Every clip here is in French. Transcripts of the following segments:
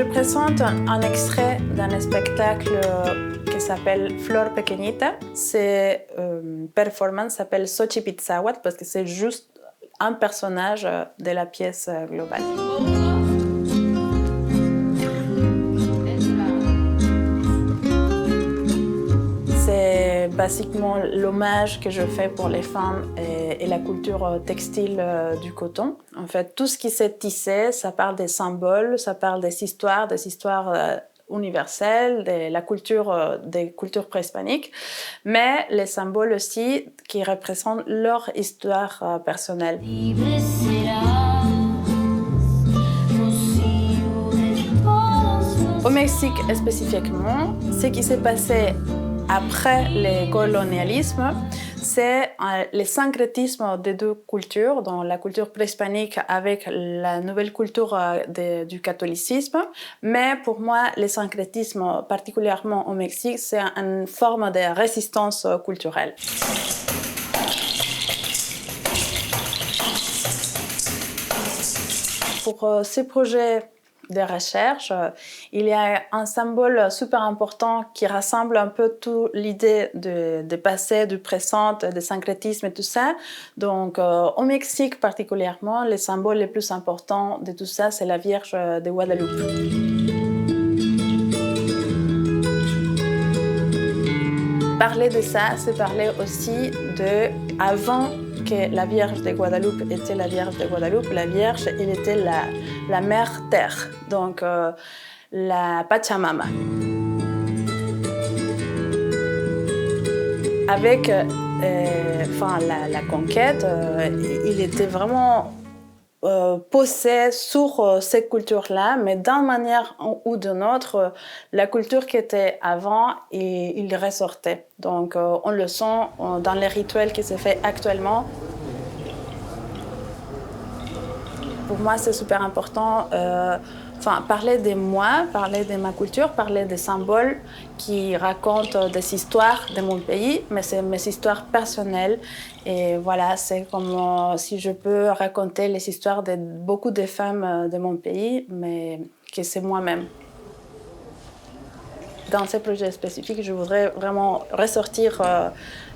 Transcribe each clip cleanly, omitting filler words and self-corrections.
Je présente un extrait d'un spectacle qui s'appelle Flor Pequeñita. C'est une performance qui s'appelle Xochipitzahuatl parce que c'est juste un personnage de la pièce globale. C'est basiquement l'hommage que je fais pour les femmes et la culture textile du coton. En fait, tout ce qui s'est tissé, ça parle des symboles, ça parle des histoires universelles, de la culture, des cultures préhispaniques, mais les symboles aussi qui représentent leur histoire personnelle. Au Mexique spécifiquement, ce qui s'est passé après le colonialisme, c'est le syncrétisme des deux cultures, donc la culture préhispanique avec la nouvelle culture du catholicisme. Mais pour moi, le syncrétisme, particulièrement au Mexique, c'est une forme de résistance culturelle. Pour ces projets de recherche, il y a un symbole super important qui rassemble un peu toute l'idée de passé, du présent, du syncrétisme et tout ça. Donc, au Mexique particulièrement, le symbole le plus important de tout ça, c'est la Vierge de Guadalupe. Parler de ça, c'est parler aussi de avant que la Vierge de Guadalupe était la Vierge de Guadalupe. La Vierge, elle était la mère terre, donc la Pachamama. Avec la conquête, il était vraiment posé sur cette culture-là, mais d'une manière ou d'une autre, la culture qui était avant, il ressortait. Donc, on le sent dans les rituels qui se font actuellement. Pour moi, c'est super important parler de moi, parler de ma culture, parler des symboles qui racontent des histoires de mon pays, mais c'est mes histoires personnelles. Et voilà, c'est comme si je peux raconter les histoires de beaucoup de femmes de mon pays, mais que c'est moi-même. Dans ces projets spécifiques, je voudrais vraiment ressortir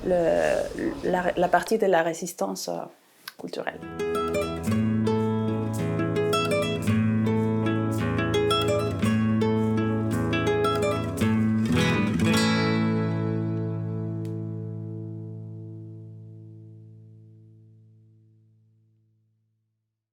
la partie de la résistance culturelle.